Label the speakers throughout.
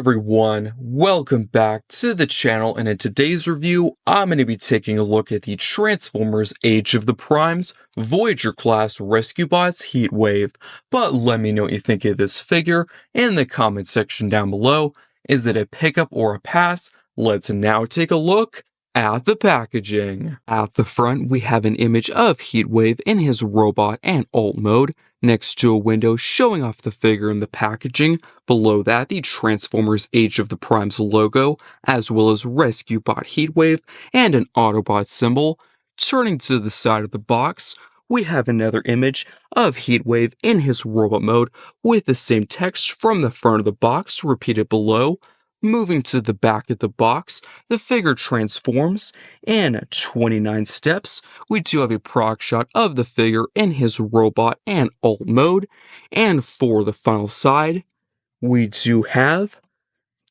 Speaker 1: everyone, welcome back to the channel, and in today's review, I'm going to be taking a look at the Transformers Age of the Primes Voyager class rescue bots Heatwave. But let me know what you think of this figure in the comment section down below. Is it a pickup or a pass? Let's now take a look at the packaging. At the front, we have an image of Heatwave in his robot and alt mode, next to a window showing off the figure in the packaging. Below that, the Transformers Age of the Primes logo, as well as Rescue Bot Heatwave and an Autobot symbol. Turning to the side of the box, we have another image of Heatwave in his robot mode with the same text from the front of the box repeated below. Moving to the back of the box, the figure transforms in 29 steps. We do have a prog shot of the figure in his robot and alt mode. And for the final side, we do have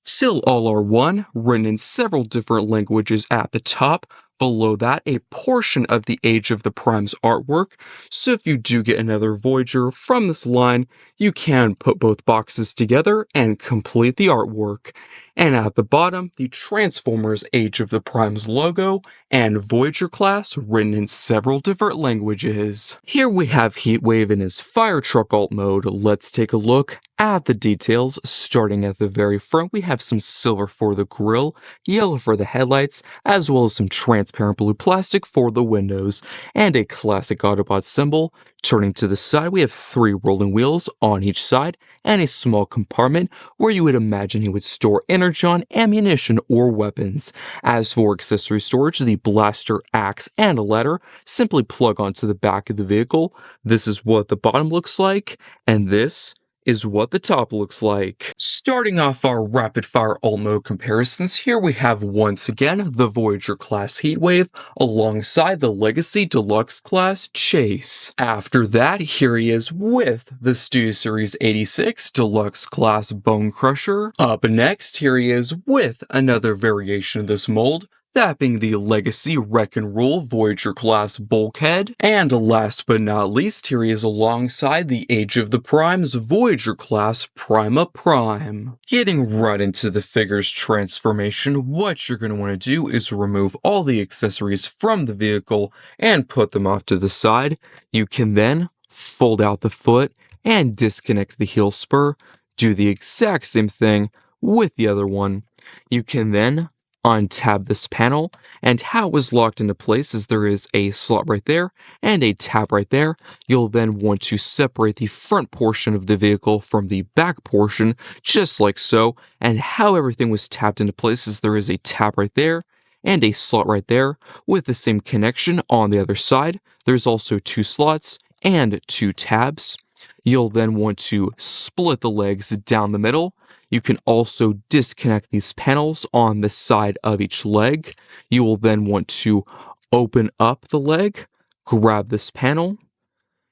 Speaker 1: Till All Are One written in several different languages at the top. Below that, a portion of the Age of the Primes artwork. So if you do get another Voyager from this line, you can put both boxes together and complete the artwork. And at the bottom, the Transformers Age of the Primes logo and Voyager class written in several different languages. Here we have Heatwave in his Firetruck alt mode. Let's take a look at the details. Starting at the very front, we have some silver for the grille, yellow for the headlights, as well as some transparent blue plastic for the windows, and a classic Autobot symbol. Turning to the side, we have 3 rolling wheels on each side, and a small compartment where you would imagine he would store energon, ammunition, or weapons. As for accessory storage, the blaster, axe, and a ladder simply plug onto the back of the vehicle. This is what the bottom looks like, and this is what the top looks like. Starting off our rapid fire alt mode comparisons, here we have once again the Voyager class Heatwave alongside the Legacy Deluxe class Chase. After that, here he is with the Studio Series 86 Deluxe class Bone Crusher. Up next, here he is with another variation of this mold, that being the Legacy Wreck and Roll Voyager class Bulkhead. And last but not least, here he is alongside the Age of the Primes Voyager class Prima Prime. Getting right into the figure's transformation, what you're going to want to do is remove all the accessories from the vehicle and put them off to the side. You can then fold out the foot and disconnect the heel spur. Do the exact same thing with the other one. You can then untab this panel, and how it was locked into place is there is a slot right there and a tab right there. You'll then want to separate the front portion of the vehicle from the back portion, just like so, and how everything was tapped into place is there is a tab right there and a slot right there with the same connection on the other side. There's also 2 slots and 2 tabs. You'll then want to split the legs down the middle. You can also disconnect these panels on the side of each leg. You will then want to open up the leg, grab this panel,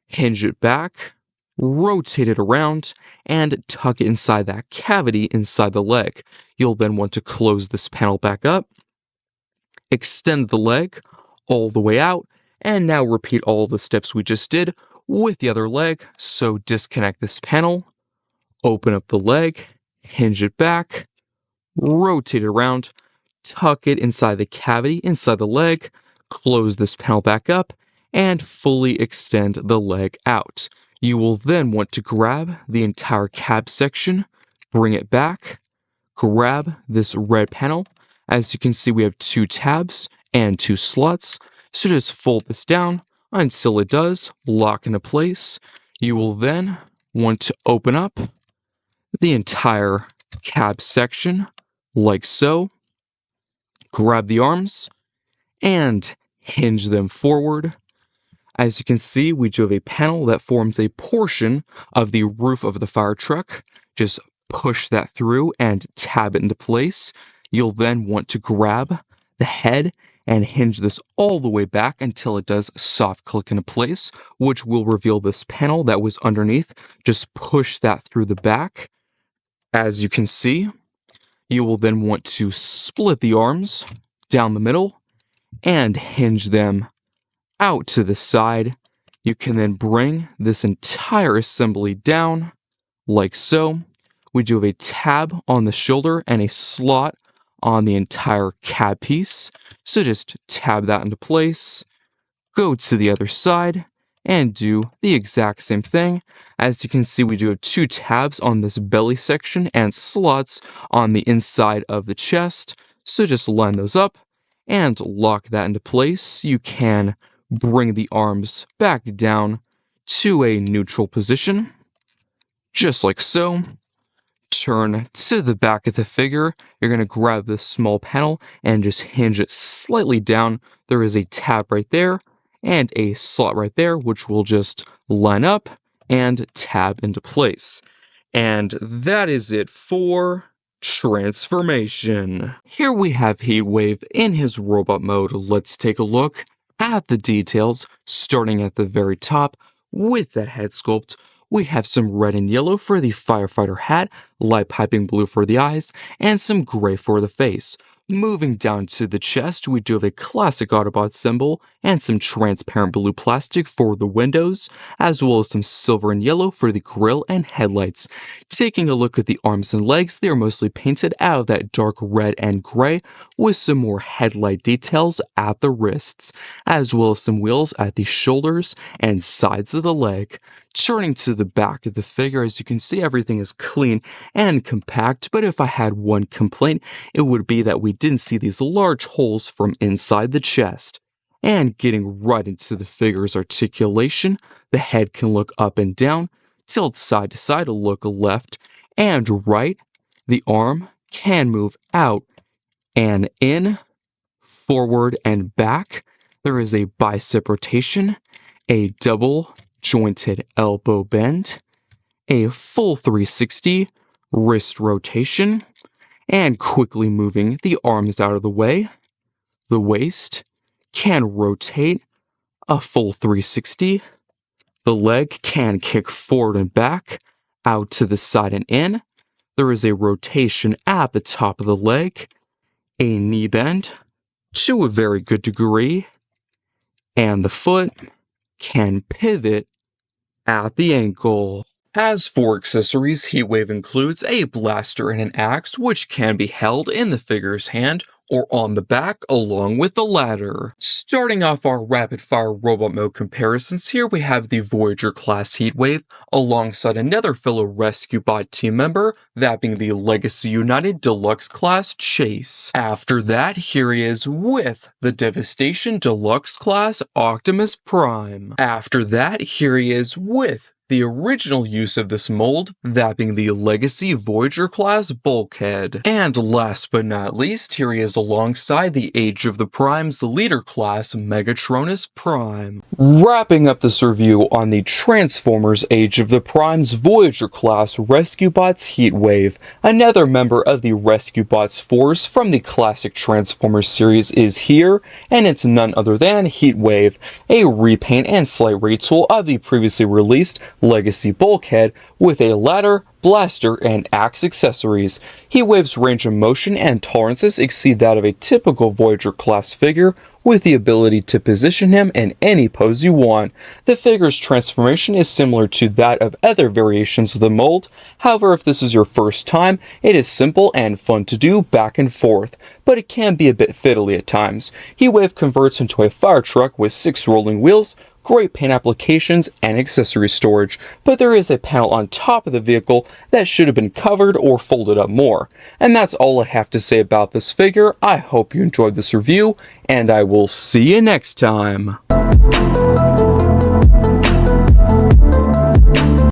Speaker 1: hinge it back, rotate it around, and tuck it inside that cavity inside the leg. You'll then want to close this panel back up, extend the leg all the way out, and now repeat all the steps we just did with the other leg. So disconnect this panel, open up the leg, hinge it back, rotate it around, tuck it inside the cavity inside the leg, close this panel back up, and fully extend the leg out. You will then want to grab the entire cab section, bring it back, grab this red panel. As you can see, we have 2 tabs and 2 slots, so just fold this down until it does lock into place. You will then want to open up the entire cab section like so, grab the arms and hinge them forward. As you can see, we do have a panel that forms a portion of the roof of the fire truck. Just push that through and tab it into place. You'll then want to grab the head and hinge this all the way back until it does soft click into place, which will reveal this panel that was underneath. Just push that through the back. As you can see, you will then want to split the arms down the middle and hinge them out to the side. You can then bring this entire assembly down like so. we do have a tab on the shoulder and a slot on the entire cab piece. So just tab that into place, go to the other side, and do the exact same thing. As you can see, we do have 2 tabs on this belly section and slots on the inside of the chest. So just line those up and lock that into place. You can bring the arms back down to a neutral position, just like so. Turn to the back of the figure. You're going to grab this small panel and just hinge it slightly down. There is a tab right there and a slot right there, which will just line up and tab into place. And that is it for transformation. Here we have Heatwave in his robot mode. Let's take a look at the details, starting at the very top with that head sculpt. We have some red and yellow for the firefighter hat, light piping blue for the eyes, and some gray for the face. Moving down to the chest, we do have a classic Autobot symbol and some transparent blue plastic for the windows, as well as some silver and yellow for the grille and headlights. Taking a look at the arms and legs, they are mostly painted out of that dark red and gray, with some more headlight details at the wrists, as well as some wheels at the shoulders and sides of the leg. Turning to the back of the figure, as you can see, everything is clean and compact, but if I had one complaint, it would be that we didn't see these large holes from inside the chest. And getting right into the figure's articulation, the head can look up and down, tilt side to side to look left and right. The arm can move out and in, forward and back. There is a bicep rotation, a double jointed elbow bend, a full 360 wrist rotation, and quickly moving the arms out of the way. The waist can rotate a full 360. The leg can kick forward and back, out to the side and in. There is a rotation at the top of the leg, a knee bend to a very good degree, and the foot can pivot at the ankle. As for accessories, Heatwave includes a blaster and an axe, which can be held in the figure's hand or on the back along with the ladder. Starting off our rapid fire robot mode comparisons, here we have the Voyager class Heatwave alongside another fellow rescue bot team member, that being the Legacy United Deluxe class Chase. After that, here he is with the Devastation Deluxe class Optimus Prime. After that, here he is with the original use of this mold, that being the Legacy Voyager class Bulkhead. And last but not least, here he is alongside the Age of the Prime's leader class Megatronus Prime. Wrapping up this review on the Transformers Age of the Prime's Voyager class Rescue Bots Heatwave, another member of the Rescue Bots force from the classic Transformers series is here, and it's none other than Heatwave, a repaint and slight retool of the previously released Legacy Bulkhead with a ladder, blaster, and axe accessories. Heatwave's range of motion and tolerances exceed that of a typical Voyager class figure, with the ability to position him in any pose you want. The figure's transformation is similar to that of other variations of the mold. However, if this is your first time, it is simple and fun to do back and forth, but it can be a bit fiddly at times. Heatwave converts into a fire truck with 6 rolling wheels, great paint applications, and accessory storage, but there is a panel on top of the vehicle that should have been covered or folded up more. And that's all I have to say about this figure. I hope you enjoyed this review, and I will see you next time.